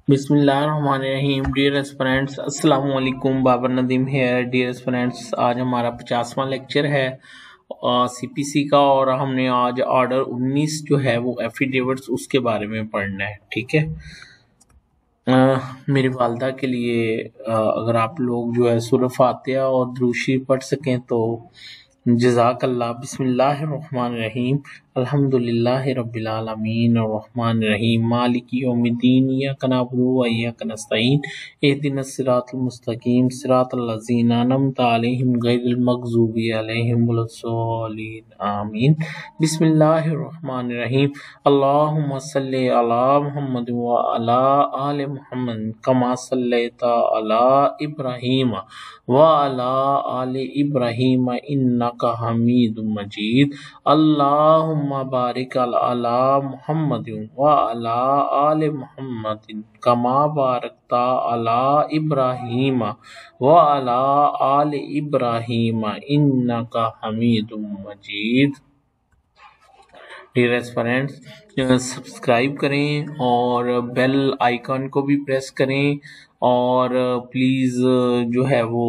बिस्मिल्लाहिर्रहमानिर्रहीम। Dear aspirants, अस्सलाम वालेकुम। Babar Nadeem here. Dear aspirants, आज हमारा 50वां लेक्चर है सीपीसी का, और हमने आज ऑर्डर 19 जो है वो एफिडेविट्स उसके बारे में पढ़ना है। ठीक है। मेरी वालदा के लिए अगर आप लोग जो है सूरह फातिहा और दुरूद पढ़ सकें तो जज़ाकल्लाह। बिस्मिल्लाहिर्रहमानिर्रहीम। अल्हम्दुलिल्लाहि रब्बिल आलमीन अर्रहमानिर्रहीम मालिकि यौमिद्दीन इय्याका नअबुदु व इय्याका नस्तईन इहदिनस सिरातल मुस्तकीम सिरातल लज़ीना अनअमता अलैहिम गैरिल मग़ज़ूबि अलैहिम वलद्दॉलीन आमीन। बिस्मिल्लाहिर्रहमानिर्रहीम। अल्लाहुम्मा सल्लि अला मुहम्मद व अला आलि मुहम्मद कमा सल्लैता अला इब्राहीम व अला आलि इब्राहीम इन्नका हमीदुम मजीद। अल्लाहुम्मा बारिक अला मुहम्मद व अला आलि मुहम्मद कमा बारकता अला इब्राहीम व अला आलि इब्राहीम इन्नका हमीदुम मजीद। डियर एस्पिरेंट्स, सब्सक्राइब करें और बेल आइकन को भी प्रेस करें, और प्लीज़ जो है वो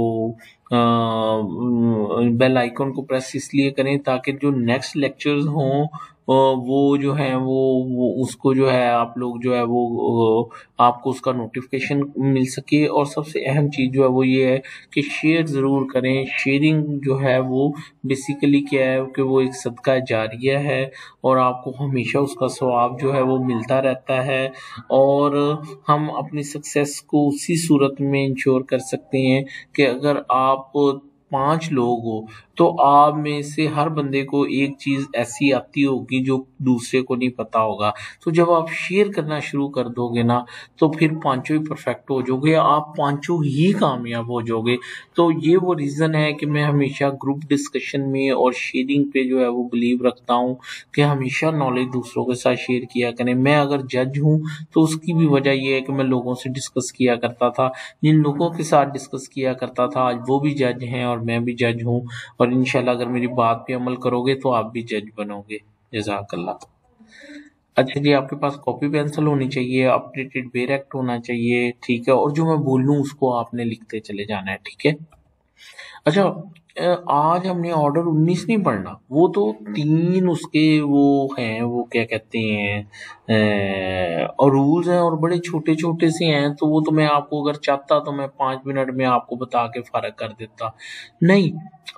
बेल आइकन को प्रेस इसलिए करें ताकि जो नेक्स्ट लेक्चर्स हों वो जो है वो उसको जो है आप लोग जो है वो आपको उसका नोटिफिकेशन मिल सके। और सबसे अहम चीज़ जो है वो ये है कि शेयर ज़रूर करें। शेयरिंग जो है वो बेसिकली क्या है कि वो एक सदका जारिया है, और आपको हमेशा उसका सवाब जो है वो मिलता रहता है, और हम अपनी सक्सेस को उसी सूरत में इंश्योर कर सकते हैं कि अगर आप 5 लोग हो तो आप में से हर बंदे को एक चीज़ ऐसी आती होगी जो दूसरे को नहीं पता होगा। तो जब आप शेयर करना शुरू कर दोगे ना तो फिर पांचों ही परफेक्ट हो जाओगे, आप पांचों ही कामयाब हो जाओगे। तो ये वो रीज़न है कि मैं हमेशा ग्रुप डिस्कशन में और शेयरिंग पे जो है वो बिलीव रखता हूँ कि हमेशा नॉलेज दूसरों के साथ शेयर किया करें। मैं अगर जज हूँ तो उसकी भी वजह यह है कि मैं लोगों से डिस्कस किया करता था, जिन लोगों के साथ डिस्कस किया करता था आज वो भी जज हैं और मैं भी जज हूँ, और इंशाल्लाह अगर मेरी बात पे अमल करोगे तो आप भी जज बनोगे। जज़ाकल्लाह। अच्छा जी, आपके पास कॉपी पेंसिल होनी चाहिए, अपडेटेड बेरेक्ट होना चाहिए। ठीक है, और जो मैं बोल लूँ उसको आपने लिखते चले जाना है। ठीक है। अच्छा, आज हमने ऑर्डर 19 नहीं पढ़ना, वो तो 3 उसके वो हैं, वो क्या कहते हैं और रूल्स हैं, और बड़े छोटे छोटे से हैं। तो वो तो मैं आपको अगर चाहता तो मैं 5 मिनट में आपको बता के फारग कर देता। नहीं,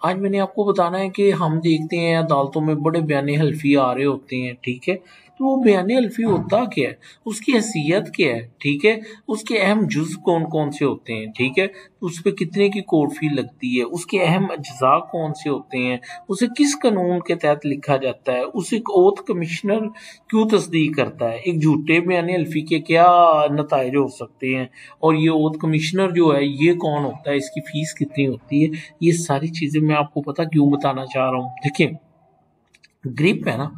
आज मैंने आपको बताना है कि हम देखते हैं अदालतों में बड़े बयाने हल्फी आ रहे होते हैं। ठीक है, तो वो बयाने हल्फी होता क्या है, उसकी हैसियत क्या है, ठीक है, उसके अहम जुज़ कौन कौन से होते हैं, ठीक है, उस पर कितने की कोर्ट फी लगती है, उसके अहम अज्जा कौन से होते हैं, उसे किस कानून के तहत लिखा जाता है, उसे एक ओथ कमिश्नर क्यों तस्दीक करता है, एक झूठे बयाने हल्फी के क्या नताइज हो सकते हैं, और ये ओथ कमिश्नर जो है ये कौन होता है, इसकी फीस कितनी होती है। ये सारी चीज़ें मैं आपको पता क्यों बताना चाह रहा हूँ। देखिए, ग्रिप है ना,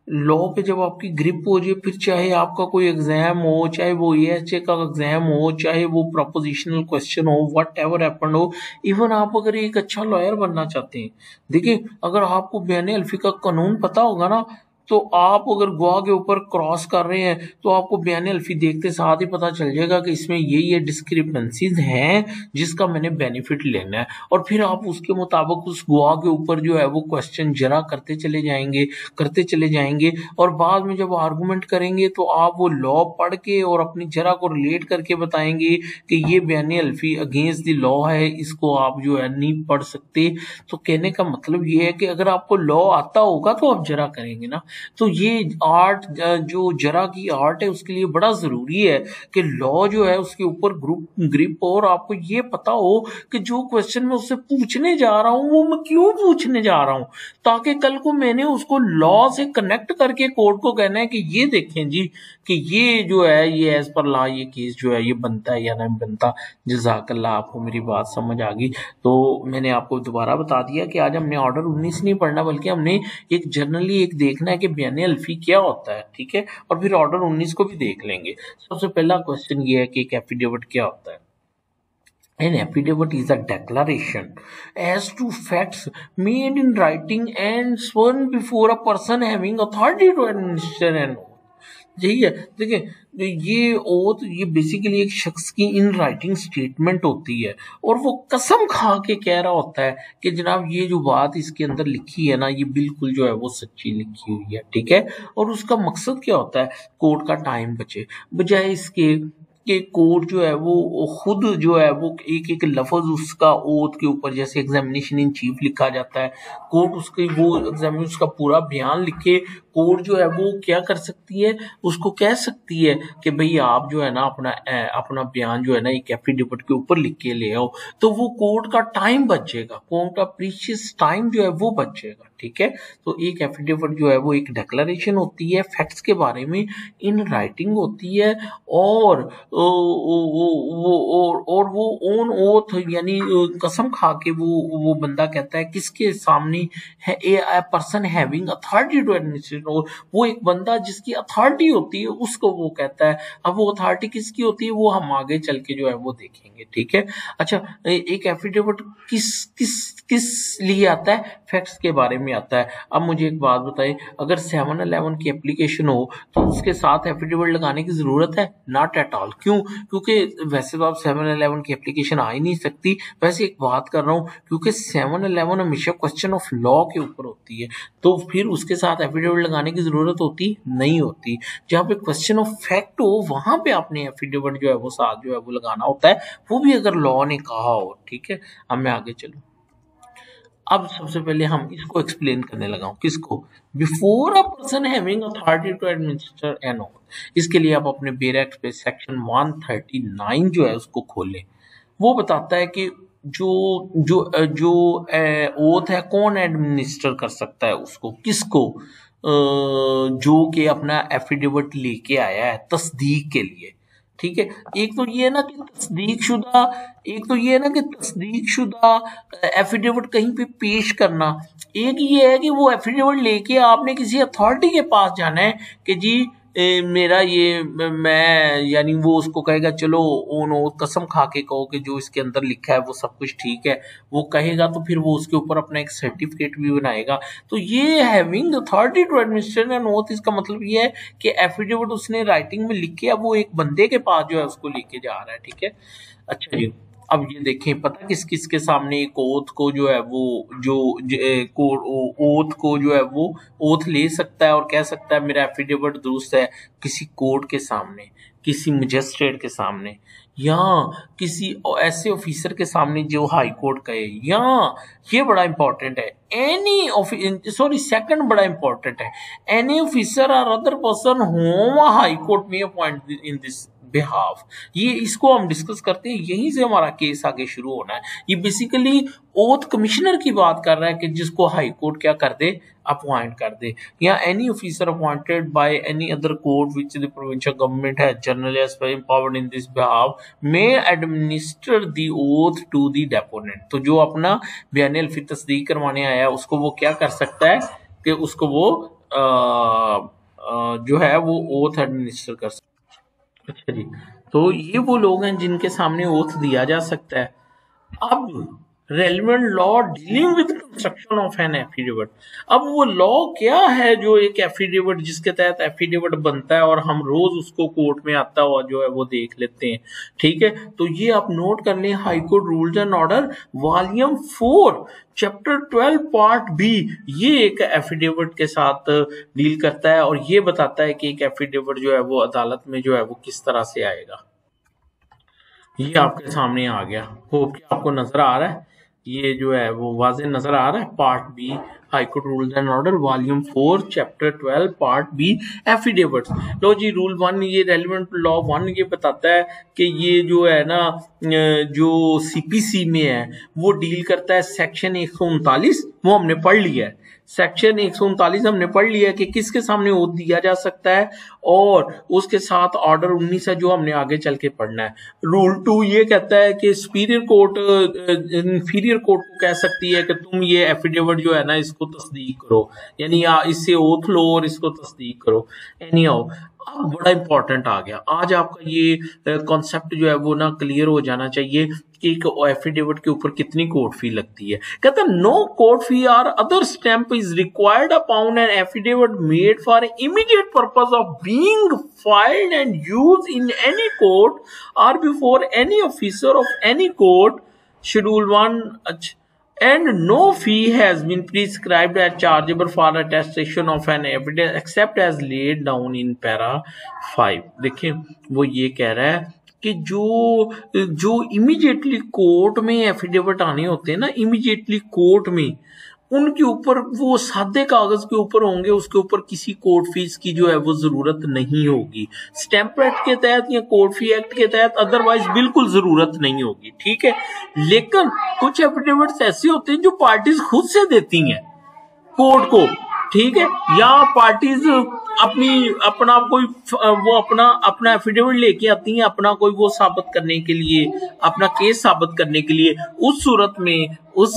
लॉ पे जब आपकी ग्रिप हो जाए, फिर चाहे आपका कोई एग्जाम हो, चाहे वो EHA का एग्जाम हो, चाहे वो प्रोपोजिशनल क्वेश्चन हो, वट एवर हैपन हो, इवन आप अगर एक अच्छा लॉयर बनना चाहते हैं, देखिए अगर आपको बयान अल्फी का कानून पता होगा ना, तो आप अगर गवाह के ऊपर क्रॉस कर रहे हैं तो आपको बयान अल्फी देखते साथ ही पता चल जाएगा कि इसमें ये डिस्क्रिपेंसीज हैं जिसका मैंने बेनिफिट लेना है, और फिर आप उसके मुताबिक उस गवाह के ऊपर जो है वो क्वेश्चन जरा करते चले जाएंगे, और बाद में जब आर्गूमेंट करेंगे तो आप वो लॉ पढ़ के और अपनी जरा को रिलेट करके बताएंगे कि ये बयान अल्फी अगेंस्ट द लॉ है, इसको आप जो है नहीं पढ़ सकते। तो कहने का मतलब ये है कि अगर आपको लॉ आता होगा तो आप जरा करेंगे ना। तो ये आर्ट जो जरा की आर्ट है उसके लिए बड़ा जरूरी है कि लॉ जो है उसके ऊपर ग्रिप हो, और आपको ये पता हो कि जो क्वेश्चन मैं उससे पूछने जा रहा हूं वो मैं क्यों पूछने जा रहा हूं, ताकि कल को मैंने उसको लॉ से कनेक्ट करके कोर्ट को कहना है कि ये देखें जी कि ये जो है ये एज पर लॉ ये केस जो है ये बनता है या नहीं बनता। जज़ाकल्लाह, आपको मेरी बात समझ आ गई। तो मैंने आपको दोबारा बता दिया कि आज हमने ऑर्डर 19 नहीं पढ़ना, बल्कि हमने एक जनरली एक देखना है कि बयान अल्फी क्या होता है। ठीक है, और फिर ऑर्डर 19 को भी देख लेंगे। सबसे पहला क्वेश्चन ये है कि एक एफिडेविट क्या होता है। An affidavit is a declaration as to facts made in writing and sworn before a person having authority to administer an oath. यही है। देखिए ये ओथ ये बेसिकली एक शख्स की इन राइटिंग स्टेटमेंट होती है और वो कसम खा के कह रहा होता है कि जनाब ये जो बात इसके अंदर लिखी है ना ये बिल्कुल जो है वो सच्ची लिखी हुई है, ठीक है। और उसका मकसद क्या होता है, कोर्ट का टाइम बचे, बजाय इसके कि कोर्ट जो है वो खुद जो है वो एक एक लफ्ज उसका ओथ के ऊपर, जैसे एग्जामिनेशन इन चीफ लिखा जाता है, कोर्ट उसके वो एग्जामिनेशन का पूरा बयान लिखे। कोर्ट जो है वो क्या कर सकती है, उसको कह सकती है कि भाई आप जो है ना अपना बयान जो है ना एक एफिडेविट के ऊपर लिख के ले आओ, तो वो कोर्ट का टाइम बचेगा, कोर्ट का प्रीशियस टाइम जो है वो बचेगा, ठीक है। तो एक एफिडेविट जो है वो एक डिक्लेरेशन होती है, फैक्ट्स के बारे में इन राइटिंग होती है, और वो ओन ओथ यानी कसम खा के वो बंदा कहता है किसके सामने है, a person having authority to administrate, वो एक बंदा जिसकी अथॉरिटी होती है उसको वो कहता है। अब वो अथॉरिटी किसकी होती है वो हम आगे चल के जो है वो देखेंगे, ठीक है। अच्छा, एक एफिडेविट किस किस किस लिए आता है, फैक्ट्स के बारे में आता है। अब मुझे एक बात बताइए, अगर 711 की एप्लीकेशन हो तो उसके साथ एफिडेविट लगाने की जरूरत है? Not at all. क्यों? क्योंकि वैसे तो आप 711 की एप्लीकेशन आ ही नहीं सकती। वैसे एक बात कर रहा हूँ, क्योंकि 711 हमेशा क्वेश्चन ऑफ लॉ के ऊपर होती है, तो फिर उसके साथ एफिडेविट लगाने की जरूरत होती नहीं होती। जहाँ पे क्वेश्चन ऑफ फैक्ट हो वहां पे आपने एफिडेविट जो है वो साथ जो है वो लगाना होता है, वो भी अगर लॉ ने कहा हो, ठीक है। अब मैं आगे चलूँ। अब सबसे पहले हम इसको एक्सप्लेन करने लगा हूं, किसको, before a person having authority to administer an oath. इसके लिए आप अपने बेर एक्ट पे सेक्शन 139 जो है उसको खोलें। वो बताता है कि जो जो जो ओथ है कौन एडमिनिस्टर कर सकता है उसको, किसको, जो कि अपना एफिडेविट लेके आया है तस्दीक के लिए, ठीक है। एक तो ये है ना कि तस्दीक शुदा एफिडेविट कहीं पे पेश करना। एक ये है कि वो एफिडेविट लेके आपने किसी अथॉरिटी के पास जाना है कि जी मेरा ये मैं यानी वो उसको कहेगा चलो ओनो कसम खा के कहो कि जो इसके अंदर लिखा है वो सब कुछ ठीक है, वो कहेगा तो फिर वो उसके ऊपर अपना एक सर्टिफिकेट भी बनाएगा। तो ये having authority to administer an oath, इसका मतलब ये है कि एफिडेविट उसने राइटिंग में लिख के अब वो एक बंदे के पास जो है उसको लेके जा रहा है, ठीक है। अच्छा जी, अब ये देखें पता किस किस के सामने एक ओथ को जो है वो ओथ को जो है वो ओथ ले सकता है और कह सकता है मेरा एफिडेविट दुरुस्त है, किसी कोर्ट के सामने, किसी मजिस्ट्रेट के सामने, या किसी ऐसे ऑफिसर के सामने जो हाई कोर्ट का है, या ये बड़ा इंपॉर्टेंट है, सेकंड बड़ा इंपॉर्टेंट है, एनी ऑफिसर और other person home high court में अपॉइंट इन दिस बिहाफ। ये इसको हम डिस्कस करते हैं, यहीं से हमारा केस आगे शुरू होना है। ये बेसिकली ओथ कमिश्नर की बात कर रहा है कि जिसको हाई कोर्ट क्या कर दे, अपॉइंट कर दे, या any officer appointed by any other court which the provincial government है generally empowered in this behalf may administer the oath to the deponent. तो जो अपना बयान अल्फी तस्दीक करवाने आया है उसको वो क्या कर सकता है कि उसको वो जो है वो ओथ एडमिनिस्टर कर सकता है। अच्छा जी, तो ये वो लोग हैं जिनके सामने ओथ दिया जा सकता है। अब relevant law dealing with construction of N affidavit. अब वो लॉ क्या है जो एक एफिडेविट जिसके तहत एफिडेविट बनता है और हम रोज उसको कोर्ट में आता हुआ जो है वो देख लेते हैं, ठीक है। तो ये आप नोट कर लें, high court rules and order volume 4 chapter 12 part B, ये एक एफिडेविट के साथ डील करता है और ये बताता है कि एक एफिडेविट जो है वो अदालत में जो है वो किस तरह से आएगा। ये आपके सामने आ गया, होप कि आपको नजर आ रहा है, ये जो है वो वाज़ेह नजर आ रहा है। Part B high court rules and order volume 4 chapter 12 part B affidavits. लो जी, रूल 1 ये रेलिवेंट लॉ 1 ये बताता है कि ये जो है ना जो सीपीसी में है वो डील करता है सेक्शन 139, वो हमने पढ़ लिया है। सेक्शन 139 हमने पढ़ लिया कि किसके सामने ओथ दिया जा सकता है, और उसके साथ ऑर्डर 19 है जो हमने आगे चल के पढ़ना है। रूल 2 ये कहता है कि सुपीरियर कोर्ट इंफीरियर कोर्ट को कह सकती है कि तुम ये एफिडेविट जो है ना इसको तस्दीक करो, यानी इससे ओथ लो और इसको तस्दीक करो। एनी हाउ, अब बड़ा इंपॉर्टेंट आ गया, आज आपका ये कॉन्सेप्ट जो है वो ना क्लियर हो जाना चाहिए कि एक एफिडेविट के ऊपर कितनी कोर्ट फी लगती है। कहता है नो कोर्ट फी और other stamp is required upon an affidavit made for immediate purpose of being filed and use in any court और before any officer of any court schedule 1 and no fee has been prescribed as chargeable for attestation of an evidence except as laid down in para 5। देखिए वो ये कह रहा है कि जो immediately court में एफिडेविट आने होते हैं ना, इमीडिएटली कोर्ट में, उनके ऊपर वो सादे कागज के ऊपर होंगे, उसके ऊपर किसी कोर्ट फीस की जो है वो जरूरत नहीं होगी। स्टैंप एक्ट के तहत या कोर्ट फी एक्ट के तहत अदरवाइज बिल्कुल जरूरत नहीं होगी, ठीक है। लेकिन कुछ एफिडेविट्स ऐसे होते हैं जो पार्टीज खुद से देती हैं कोर्ट को, ठीक है, या पार्टीज अपना एफिडेविट लेके आती हैं अपना कोई वो साबित करने के लिए, अपना केस साबित करने के लिए। उस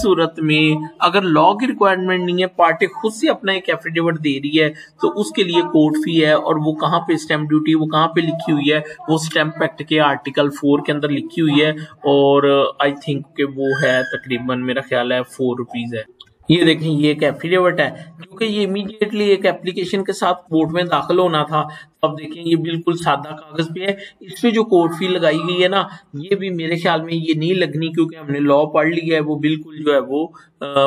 सूरत में अगर लॉ की रिक्वायरमेंट नहीं है, पार्टी खुद से अपना एक एफिडेविट दे रही है, तो उसके लिए कोर्ट फी है। और वो कहाँ पे स्टैंप ड्यूटी, वो कहाँ पे लिखी हुई है, वो स्टैंप एक्ट के आर्टिकल 4 के अंदर लिखी हुई है, और आई थिंक कि वो है तकरीबन, मेरा ख्याल है 4 रुपीज है। ये देखें, ये एक एफिडेविट है, क्योंकि ये इमीडिएटली एक एप्लीकेशन के साथ कोर्ट में दाखिल होना था। तो अब देखें ये बिल्कुल सादा कागज पे है, इस पे जो कोर्ट फी लगाई गई है ना, ये भी मेरे ख्याल में ये नहीं लगनी, क्योंकि हमने लॉ पढ़ लिया है, वो बिल्कुल जो है वो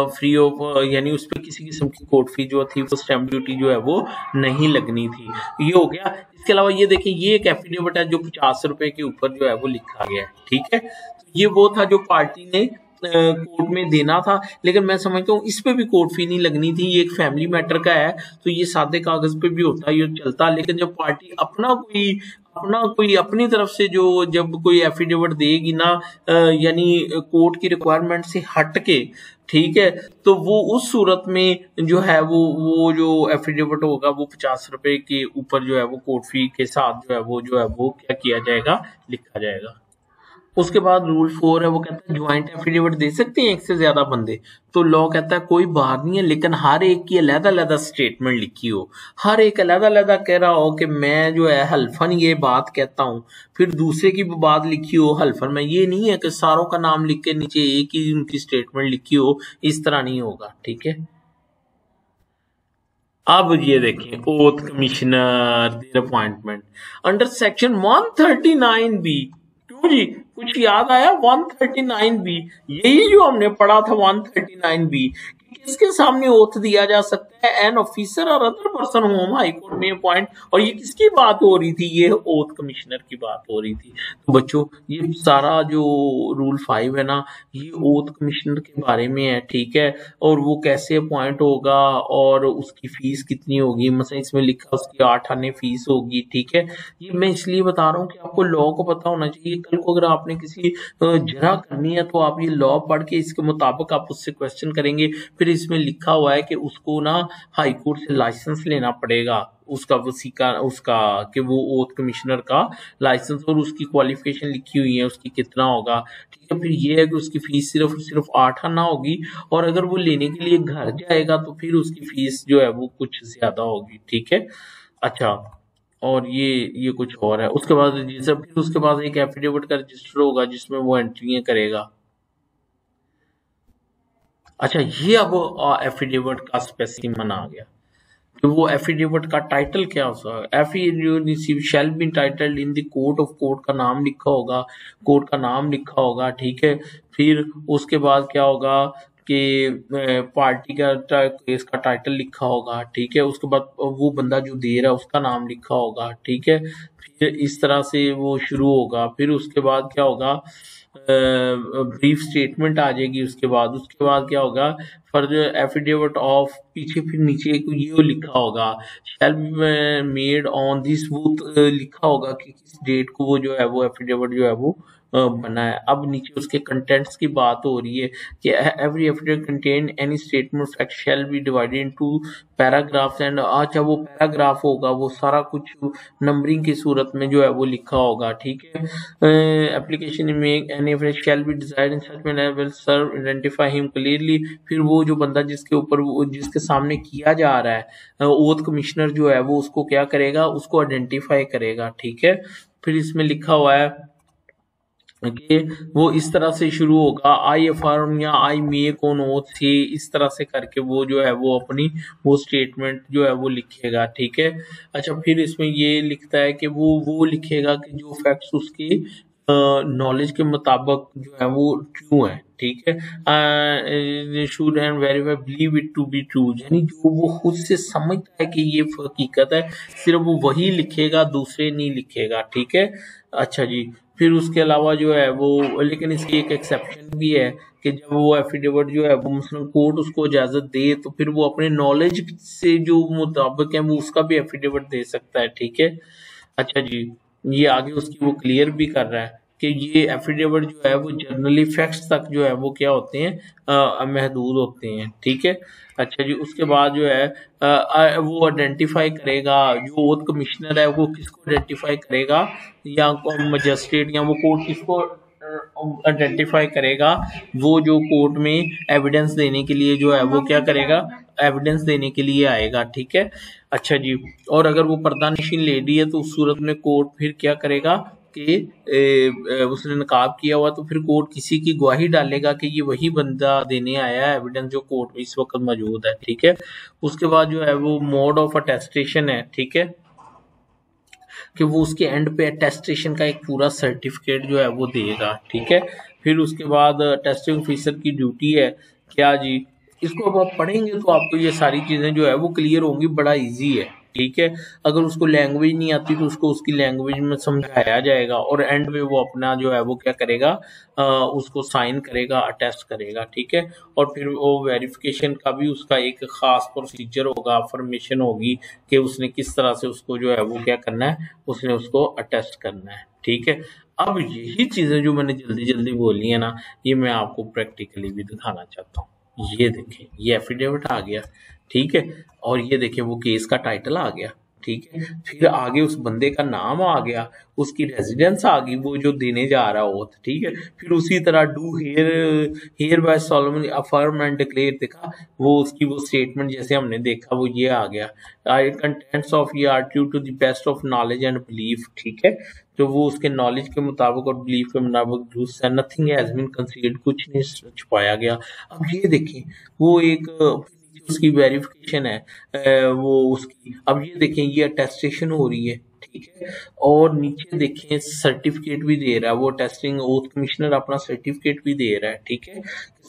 फ्री ऑफ, यानी उस पर किसी किस्म की कोर्ट फी जो थी, वो स्टैंप ड्यूटी जो है वो नहीं लगनी थी। ये हो गया। इसके अलावा ये देखें, ये एक एफिडेविट है जो 50 रुपए के ऊपर जो है वो लिखा गया है, ठीक है। तो ये वो था जो पार्टी ने कोर्ट में देना था, लेकिन मैं समझता हूँ इस पे भी कोर्ट फी नहीं लगनी थी। ये एक फैमिली मैटर का है, तो ये सादे कागज पे भी होता, ये चलता। लेकिन जब पार्टी अपना कोई अपनी तरफ से जब कोई एफिडेविट देगी ना, यानी कोर्ट की रिक्वायरमेंट से हट के, ठीक है, तो वो उस सूरत में जो है वो जो एफिडेविट होगा वो 50 रुपए के ऊपर जो है वो कोर्ट फी के साथ जो है वो क्या किया जाएगा, लिखा जाएगा। उसके बाद रूल 4 है, वो कहता है ज्वाइंट एफिडेविट दे सकते हैं एक से ज्यादा बंदे। तो लॉ कहता है कोई बात नहीं है, लेकिन हर एक की अलग-अलग स्टेटमेंट लिखी हो, हर एक अलग-अलग कह रहा हो कि मैं जो है हल्फन ये बात कहता हूँ, फिर दूसरे की भी बात लिखी हो हल्फन में। ये नहीं है कि सारों का नाम लिख के नीचे एक ही उनकी स्टेटमेंट लिखी हो, इस तरह नहीं होगा, ठीक है। अब ये देखें, oath commissioner there appointment under section 139B। क्यों जी, कुछ याद आया? 139B, यही जो हमने पढ़ा था 139B, किसके सामने ओथ दिया जा सकता है? एन ऑफिसर और other person home high court में अपॉइंट। और ये किसकी बात हो रही थी? ये ओथ कमिश्नर की बात हो रही थी। तो बच्चों, ये सारा जो रूल 5 है ना, ये ओथ कमिश्नर के बारे में है, ठीक है। और वो कैसे अपॉइंट होगा और उसकी फीस कितनी होगी, मतलब इसमें लिखा उसकी 8 आने फीस होगी, ठीक है। ये मैं इसलिए बता रहा हूँ कि आपको लॉ को पता होना चाहिए। कल को अगर आपने किसी जरा करनी है, तो आप ये लॉ पढ़ के इसके मुताबिक आप उससे क्वेश्चन करेंगे। फिर इसमें लिखा हुआ है कि उसको ना हाई कोर्ट से लाइसेंस लेना पड़ेगा, उसका कि वो ओथ कमिश्नर का लाइसेंस, और उसकी क्वालिफिकेशन लिखी हुई है, उसकी कितना होगा, ठीक है। फिर ये है कि उसकी फीस सिर्फ 8 आना होगी, और अगर वो लेने के लिए घर जाएगा तो फिर उसकी फीस जो है वो कुछ ज्यादा होगी, ठीक है। अच्छा, और ये कुछ और है। उसके बाद फिर उसके बाद एक एफिडेविट का रजिस्टर होगा जिसमें वो एंट्रियां करेगा। अच्छा, ये अब एफिडेविट का स्पेसिफिक आ गया कि वो एफिडेविट का टाइटल क्या होगा। Affidavit shall B titled in the court of, court का नाम लिखा होगा, कोर्ट का नाम लिखा होगा, ठीक है। फिर उसके बाद क्या होगा कि पार्टी का केस का टाइटल लिखा होगा, ठीक है। उसके बाद वो बंदा जो दे रहा है उसका नाम लिखा होगा, ठीक है। फिर इस तरह से वो शुरू होगा। फिर उसके बाद क्या होगा, ब्रीफ स्टेटमेंट आ जाएगी। उसके बाद क्या होगा, फॉर एफिडेविट ऑफ, पीछे फिर नीचे ये लिखा होगा shall be made on this, वो लिखा होगा कि किस डेट को वो जो है वो एफिडेविट जो है वो बना है। अब नीचे उसके कंटेंट्स की बात हो रही है कि every affidavit contain any statement fact shall be divided into paragraphs and. अच्छा, वो पैराग्राफ होगा, वो सारा कुछ नंबरिंग की सूरत सूरत में जो है वो लिखा होगा, ठीक है। एप्लीकेशन में any average shall be desired in such manner will serve identify him clearly. फिर वो जो बंदा जिसके ऊपर जिसके सामने किया जा रहा है ओथ कमिश्नर जो है वो उसको क्या करेगा, उसको आइडेंटिफाई करेगा, ठीक है। फिर इसमें लिखा हुआ है कि वो इस तरह से शुरू होगा, आई अफर्म या आई मेक ऑन ओथ से, इस तरह से करके वो जो है वो अपनी वो स्टेटमेंट जो है वो लिखेगा, ठीक है। अच्छा, फिर इसमें ये लिखता है कि वो लिखेगा कि जो फैक्ट्स उसके नॉलेज के मुताबिक जो है वो ट्रू है, ठीक है। Should and verify believe it to be true, यानी जो वो खुद से समझता है कि ये हकीकत है, सिर्फ वो वही लिखेगा, दूसरे नहीं लिखेगा, ठीक है। अच्छा जी, फिर उसके अलावा जो है वो, लेकिन इसकी एक एक्सेप्शन भी है कि जब वो एफिडेविट जो है वो मुस्लिम कोर्ट उसको इजाजत दे तो फिर वो अपने नॉलेज से जो मुताबिक है वो उसका भी एफिडेविट दे सकता है, ठीक है। अच्छा जी, ये आगे उसकी वो क्लियर भी कर रहा है कि ये एफिडेविट जो है वो जनरली फैक्ट्स तक जो है वो क्या होते हैं, महदूद होते हैं, ठीक है। अच्छा जी, उसके बाद जो है वो आइडेंटिफाई करेगा, जो ओथ कमिश्नर है वो किसको आइडेंटिफाई करेगा, या मजिस्ट्रेट या वो कोर्ट किसको आइडेंटिफाई करेगा, वो जो कोर्ट में एविडेंस देने के लिए जो है वो क्या करेगा, एविडेंस देने के लिए आएगा, ठीक है। अच्छा जी, और अगर वो पर्दानशीन लेडी है तो उस सूरत में कोर्ट फिर क्या करेगा कि उसने नकाब किया हुआ तो फिर कोर्ट किसी की गवाही डालेगा कि ये वही बंदा देने आया है एविडेंस जो कोर्ट में इस वक्त मौजूद है, ठीक है। उसके बाद जो है वो मोड ऑफ अटेस्टेशन है, ठीक है, कि वो उसके एंड पे अटेस्टेशन का एक पूरा सर्टिफिकेट जो है वो देगा, ठीक है। फिर उसके बाद टेस्टिंग ऑफिसर की ड्यूटी है क्या जी, इसको अब आप पढ़ेंगे तो आपको ये सारी चीजें जो है वो क्लियर होंगी, बड़ा इजी है, ठीक है। अगर उसको लैंग्वेज नहीं आती तो उसको उसकी लैंग्वेज में समझाया जाएगा और एंड में वो अपना जो है वो क्या करेगा, उसको साइन करेगा, अटेस्ट करेगा, ठीक है। और फिर वो वेरिफिकेशन का भी उसका एक खास प्रोसीजर होगा, फॉर्मेशन होगी कि उसने किस तरह से उसको जो है वो क्या करना है, उसने उसको अटेस्ट करना है, ठीक है। अब यही चीजें जो मैंने जल्दी जल्दी बोली है ना, ये मैं आपको प्रैक्टिकली भी दिखाना चाहता हूँ। ये देखें, ये एफिडेविट आ गया, ठीक है, और ये देखें वो केस का टाइटल आ गया, ठीक है। फिर आगे उस बंदे का नाम आ गया, उसकी रेजिडेंस आ गई, वो जो देने जा रहा हो, ठीक है। फिर उसी तरह do here here bye Solomon affirm and declare, देखा वो उसकी वो स्टेटमेंट जैसे हमने देखा वो ये आ गया, आई कंटेंट्स ऑफ ये are true to the best of knowledge and belief, ठीक है। तो वो उसके नॉलेज के मुताबिक और बिलीफ के मुताबिक नथिंग हैज बीन कंसीडर्ड, कुछ नहीं छुपाया गया। अब ये देखें वो एक उसकी वेरिफिकेशन है, वो उसकी, अब ये देखें ये अटेस्टेशन हो रही है, ठीक है। और नीचे देखें सर्टिफिकेट भी दे रहा है वो, टेस्टिंग ओथ कमिश्नर अपना सर्टिफिकेट भी दे रहा है, ठीक है।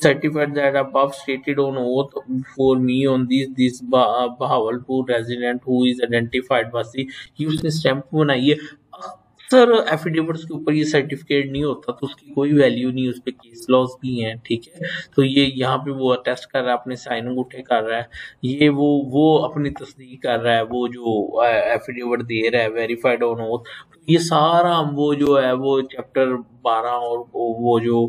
Certified that above stated on oath for me on this Bahawalpur resident who is identified वासी, ये उसने स्टैंप बनाई है। सर एफिडेविट्स के ऊपर ये सर्टिफिकेट नहीं होता तो उसकी कोई वैल्यू नहीं, उस पर केस लॉस भी हैं, ठीक है। तो ये यहाँ पे वो अटेस्ट कर रहा है, अपने साइन अंगूठे कर रहा है, ये वो अपनी तस्दीक कर रहा है, वो जो एफिडेविट दे रहा है वेरीफाइड ऑन ओथ। ये सारा वो जो है वो चैप्टर 12 और वो जो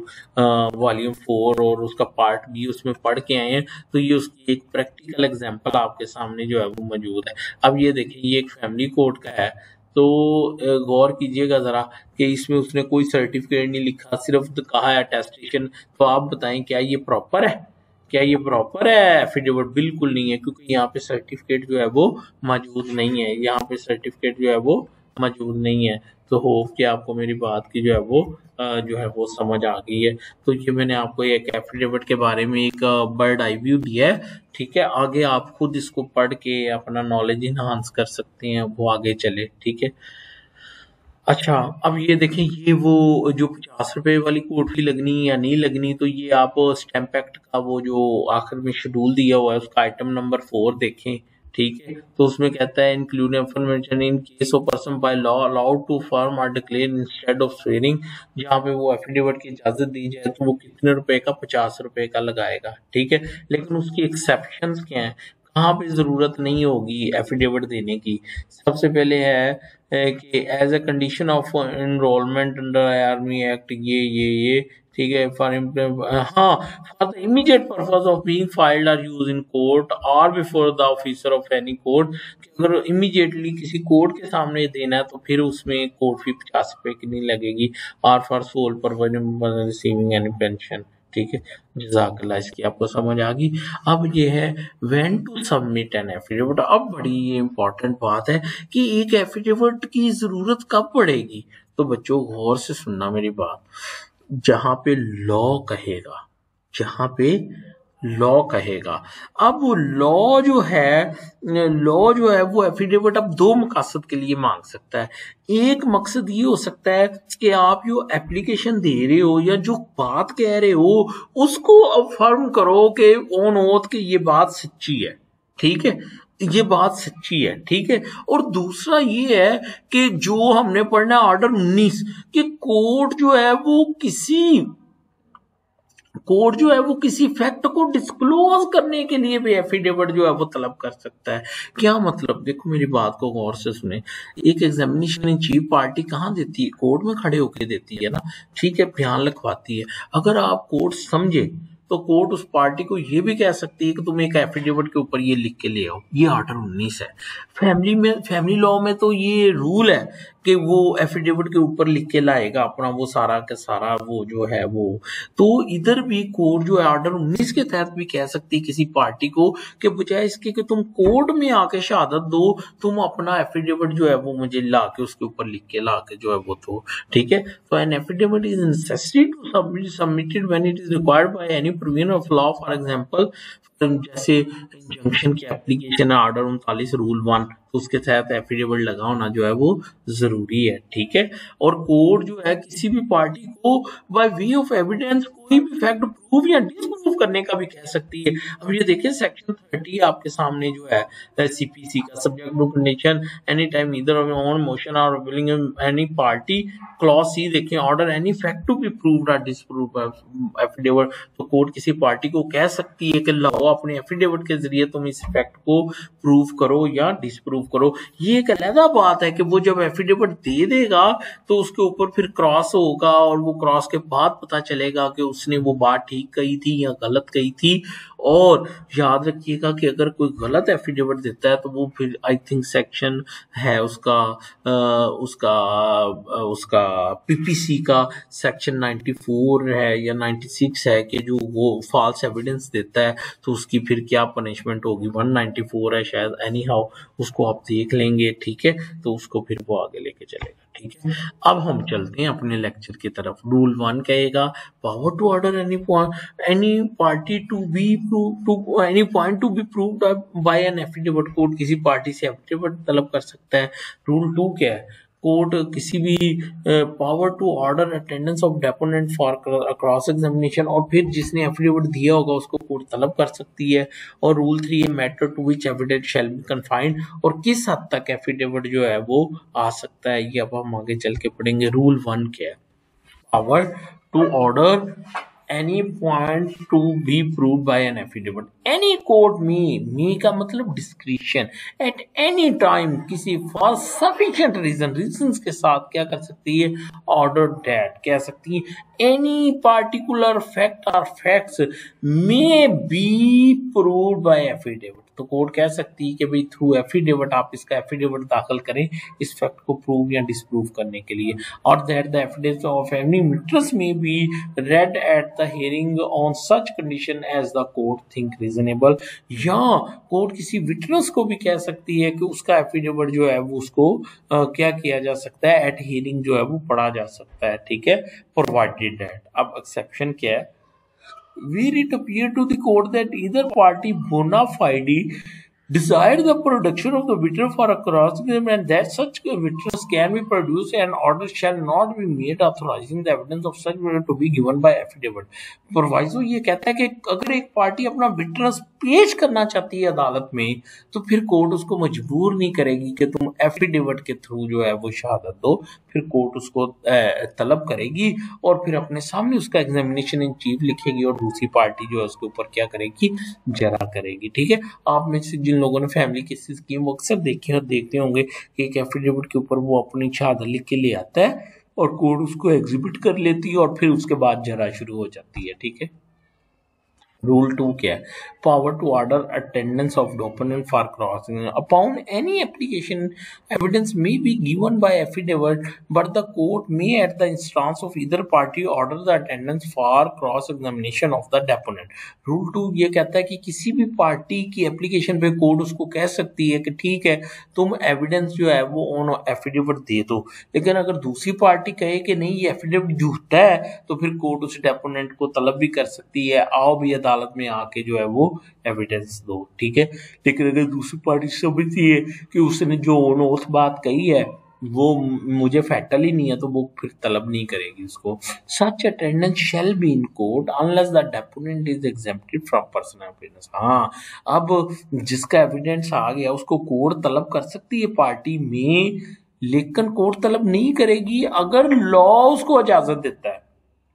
वॉल्यूम 4 और उसका पार्ट बी उसमें पढ़ के आए हैं, तो ये उसकी एक प्रैक्टिकल एग्जांपल आपके सामने जो है वो मौजूद है। अब ये देखिए ये एक फैमिली कोर्ट का है, तो गौर कीजिएगा ज़रा कि इसमें उसने कोई सर्टिफिकेट नहीं लिखा, सिर्फ तो कहा है अटेस्टेशन। तो आप बताएं क्या ये प्रॉपर है, क्या ये प्रॉपर है एफिडेविट? बिल्कुल नहीं है, क्योंकि यहाँ पे सर्टिफिकेट जो है वो मौजूद नहीं है, यहाँ पे सर्टिफिकेट जो है वो मौजूद नहीं है। तो होप कि आपको मेरी बात की जो है वो जो है वो समझ आ गई है। तो ये मैंने आपको एक एफिडेविट के बारे में एक बर्ड आई व्यू दिया है, ठीक है। आगे आप खुद इसको पढ़ के अपना नॉलेज इनहांस कर सकते हैं, वो आगे चले, ठीक है। अच्छा, अब ये देखें ये वो जो 50 रुपए वाली कोर्ट फी लगनी या नहीं लगनी, तो ये आप स्टैंप एक्ट का वो जो आखिर में शेड्यूल दिया हुआ है उसका आइटम नंबर 4 देखें, ठीक है। तो उसमें कहता है include information in case of person by law allowed to firm और डिक्लेयर इंस्टेड ऑफ स्वेरिंग, जहाँ पे वो एफिडेविट की इजाजत दी जाए तो वो कितने रुपए का, 50 रुपए का लगाएगा, ठीक है। लेकिन उसकी एक्सेप्शंस क्या है, कहाँ पे जरूरत नहीं होगी एफिडेविट देने की? सबसे पहले है कि as a condition of enrolment under army act ये ठीक है फॉर हाँ for the immediate purpose of being filed or use in court और before the officer of any court. अगर इमीडिएटली किसी कोर्ट के सामने देना है तो फिर उसमें कोर्ट फी 50 रुपए की नहीं लगेगी। और for sole purpose receiving any pension. ठीक है, जज़ाकल्लाह, इसकी आपको समझ आ गई। अब ये है when to submit an affidavit. अब बड़ी ये इंपॉर्टेंट बात है कि एक एफिडेविट की जरूरत कब पड़ेगी। तो बच्चों गौर से सुनना मेरी बात, जहां पे लॉ कहेगा। अब लॉ जो है वो एफिडेविट अब दो मकसद के लिए मांग सकता है। एक मकसद ये हो सकता है कि आप जो एप्लीकेशन दे रहे हो या जो बात कह रहे हो उसको अफर्म करो कि ऑन ओथ कि ये बात सच्ची है। ठीक है, ये बात सच्ची है। ठीक है, और दूसरा ये है कि जो हमने पढ़ना है ऑर्डर 19 कि कोर्ट जो है वो किसी फैक्ट को डिस्क्लोज करने के लिए भी एफिडेविट जो है वो तलब कर सकता है। क्या मतलब, देखो मेरी बात को गौर से सुने। एक एग्जामिनेशन इन चीफ पार्टी कहाँ देती है, कोर्ट में खड़े होके देती है ना। ठीक है, बयान लिखवाती है। अगर आप कोर्ट समझे तो कोर्ट उस पार्टी को ये भी कह सकती है कि तुम एक एफिडेविट के ऊपर ये लिख के ले आओ। ये ऑर्डर 19 है। फैमिली लॉ में तो ये रूल है कि वो एफिडेविट के ऊपर लिख के लाएगा अपना वो सारा का सारा वो जो है वो। तो इधर भी कोर्ट जो है ऑर्डर 19 के तहत भी कह सकती है किसी पार्टी को कि बजाय इसके कि तुम कोर्ट में आके शहादत दो, तुम अपना एफिडेविट जो है वो मुझे ला के उसके ऊपर लिख के ला के जो है वो दो। ठीक है, तो an affidavit is necessary to submitted when it is required by any provision of law. For example जैसे इंजंक्शन की एप्लीकेशन है ऑर्डर 39 रूल 1, तो उसके तहत एफिडेविट लगा होना जो है वो जरूरी है। ठीक है, और कोर्ट जो है किसी भी पार्टी को बाय वे ऑफ एविडेंस कोई भी फैक्ट प्रूव या डिसप्रूव करने का भी कह सकती है। अब ये देखिए सेक्शन 30 आपके सामने जो है सीपीसी का, subject to condition any time either on motion और willing any party. Clause C देखिए, order any fact to be proved और डिसप्रूव्ड एफिडेविट। तो कोर्ट किसी पार्टी को कह सकती है कि लाओ अपने एफिडेविट के जरिए तुम इस फैक्ट को प्रूव करो या डिसप्रूव करो। ये एक अलग बात है कि वो जब एफिडेविट दे देगा तो उसके ऊपर फिर क्रॉस होगा और वो क्रॉस के बाद पता चलेगा कि उसने वो बात ठीक कही थी या गलत कही थी। और याद रखिएगा कि अगर कोई गलत एफिडेविट देता है तो वो फिर आई थिंक सेक्शन है उसका पीपीसी का सेक्शन 94 है या 96 है कि जो वो फॉल्स एविडेंस देता है तो उसकी फिर क्या पनिशमेंट होगी। 194 है शायद, एनी हाउ उसको आप देख लेंगे। ठीक है, तो उसको फिर वो आगे लेके चलेगा। ठीक है, अब हम चलते हैं अपने लेक्चर की तरफ। रूल 1 कहेगा power to order any party to be any point to be proved by an affidavit. Court किसी पार्टी से एफिडेविट तलब कर सकता है। रूल 2 क्या है, कोर्ट किसी भी power to order attendance of deponent for cross examination, और फिर जिसने एफिडेविट दिया होगा उसको कोर्ट तलब कर सकती है। और रूल 3 है matter to which affidavit shall be confined, और किस हद तक एफिडेविट जो है वो आ सकता है, ये अब हम आगे चल के पढ़ेंगे। रूल 1 क्या है, power to order any point to be proved by an affidavit. Any court may का मतलब discretion at any time किसी for sufficient reasons के साथ क्या कर सकती है, order that कह सकती है any particular fact or facts may be proved by affidavit। तो कोर्ट कह सकती है कि भाई थ्रू एफिडेविट आप इसका एफिडेविट दाखिल करें इस फैक्ट को प्रूव या डिसप्रूव करने के लिए। और that the evidence of any witness may be read at the hearing on such condition as the court think reasonable. या कोर्ट किसी विटनेस को भी कह सकती है कि उसका एफिडेविट जो है वो उसको क्या किया जा सकता है, एट हियरिंग जो है वो पढ़ा जा सकता है। ठीक है, प्रोवाइडेड दैट। अब एक्सेप्शन क्या है, where it appeared to the court that either party bona fide desired the production of the witness for a cross examination and that such witness can be produced and order shall not be made authorizing the evidence of such witness to be given by affidavit। Proviso ये कहता है कि अगर एक party अपना witness पेश करना चाहती है अदालत में तो फिर कोर्ट उसको मजबूर नहीं करेगी कि तुम एफिडेविट के थ्रू जो है वो शहादत दो। फिर कोर्ट उसको तलब करेगी और फिर अपने सामने उसका एग्जामिनेशन इन चीफ लिखेगी और दूसरी पार्टी जो है उसके ऊपर क्या करेगी, जरा करेगी। ठीक है, आप में से जिन लोगों ने फैमिली केसेस की वो अक्सर देखे और देखते होंगे कि एक एफिडेविट के ऊपर वो अपनी शहादत लिख के ले आता है और कोर्ट उसको एग्जीबिट कर लेती है और फिर उसके बाद जरा शुरू हो जाती है। ठीक है। रूल 2 क्या है? Power to order attendance of deponent for crossing upon any application evidence may be given by affidavit but the court may at the instance of either party order the attendance for cross examination of the deponent. Rule 2 ये कहता है कि किसी भी party की application पे court उसको कह सकती है कि ठीक है तुम एविडेंस जो है वो ऑन एफिडेविट दे दो, लेकिन अगर दूसरी पार्टी कहे कि नहीं ये एफिडेविट झूठा है तो फिर कोर्ट उस डेपोनेंट को तलब भी कर सकती है, आओ भी अदालत में आके जो है वो एविडेंस दो। ठीक है। लेकिन अगर दूसरी पार्टी समझती है कि उसने जो ऑन ओथ बात कही है वो मुझे फैटल ही नहीं है तो वो फिर तलब नहीं करेगी उसको। Such attendance shall be in court unless the deponent is exempted from personal appearance. हाँ, अब जिसका एविडेंस आ गया उसको कोर्ट तलब कर सकती है पार्टी में, लेकिन कोर्ट तलब नहीं करेगी अगर लॉ उसको इजाजत देता है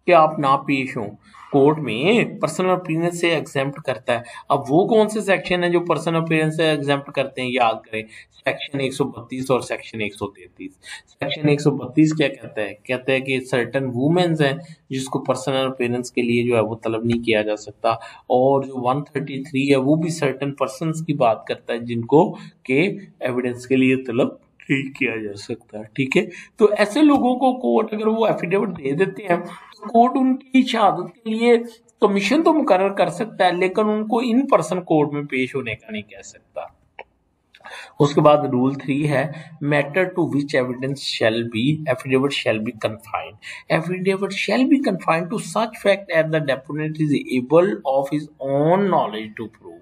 कि आप ना पेश हो कोर्ट में, पर्सनल अपीयरेंस से एग्जेम्प्ट करता है। अब वो कौन से सेक्शन है जो पर्सनल अपीयरेंस से एग्जेम्प्ट करते हैं, याद करें सेक्शन 132 और सेक्शन 133। सेक्शन 132 क्या कहता है? कहता है कि सर्टेन वुमेन्स हैं जिसको पर्सनल अपीयरेंस के लिए जो है वो तलब नहीं किया जा सकता, और जो 133 है वो भी सर्टेन पर्सन्स की बात करता है जिनको के एविडेंस के लिए तलब नहीं किया जा सकता। ठीक है। तो ऐसे लोगों को कोर्ट अगर वो एफिडेविट दे देते हैं तो कोर्ट उनकी शहादत के लिए कमीशन तो मुकर्रर कर सकता है, लेकिन उनको इन पर्सन कोर्ट में पेश होने का नहीं कह सकता। उसके बाद रूल 3 है matter to which evidence shall be affidavit shall be confined. Affidavit shall be confined to such fact at the deponent is able of his own knowledge to prove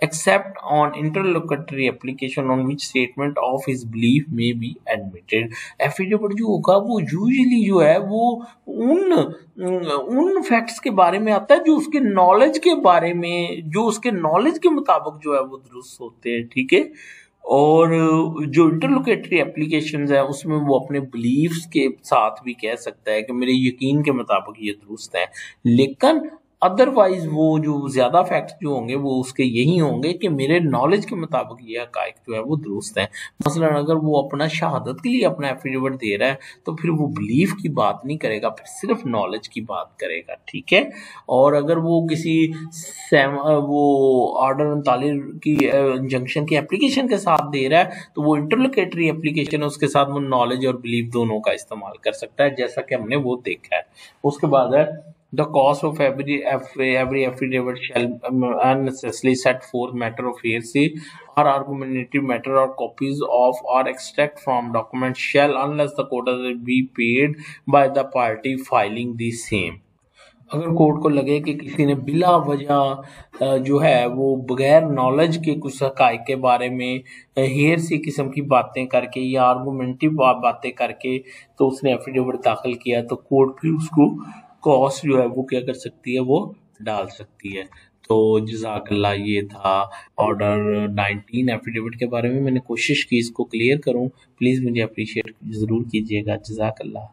except on interlocutory application on which statement of his belief may be admitted। Affidavit जो होगा वो usually जो है वो उन facts के बारे में आता है जो उसके नॉलेज के बारे में, जो उसके नॉलेज के मुताबिक जो है वो दुरुस्त होते हैं। ठीक है। और जो इंटरलोकेटरी एप्लीकेशन है उसमें वो अपने बिलीफ्स के साथ भी कह सकता है कि मेरे यकीन के मुताबिक ये दुरुस्त है, लेकिन अदरवाइज वो जो ज्यादा फैक्ट्स जो होंगे वो उसके यही होंगे कि मेरे नॉलेज के मुताबिक ये हकाइक जो है वो दुरुस्त है। मसलन अगर वो अपना शहादत के लिए अपना एफिडेविट दे रहा है तो फिर वो बिलीफ की बात नहीं करेगा, फिर सिर्फ नॉलेज की बात करेगा। ठीक है। और अगर वो किसी वो ऑर्डर 39 की इंजंक्शन की एप्लीकेशन के साथ दे रहा है तो वो इंटरलोकेटरी एप्लीकेशन है, उसके साथ वो नॉलेज और बिलीफ दोनों का इस्तेमाल कर सकता है, जैसा कि हमने वो देखा है। उसके बाद है the cost of every affidavit shall unnecessarily set forth matter of hearsay or argumentative matter or copies of or extract from documents shall unless the quota be paid by the party filing the same। अगर court को लगे कि किसी ने बिला वजह जो है वो बगैर नॉलेज के कुछ हकाइक के बारे में हेयर सी किस्म की बातें करके या आर्गूमेंटिव बातें करके तो उसने एफिडेविट दाखिल किया तो कोर्ट भी उसको कॉस्ट जो है वो क्या कर सकती है, वो डाल सकती है। तो जज़ाकल्लाह, ये था ऑर्डर 19 एफिडेविट के बारे में। मैंने कोशिश की इसको क्लियर करूं, प्लीज़ मुझे अप्रिशिएट ज़रूर कीजिएगा। जज़ाकल्लाह।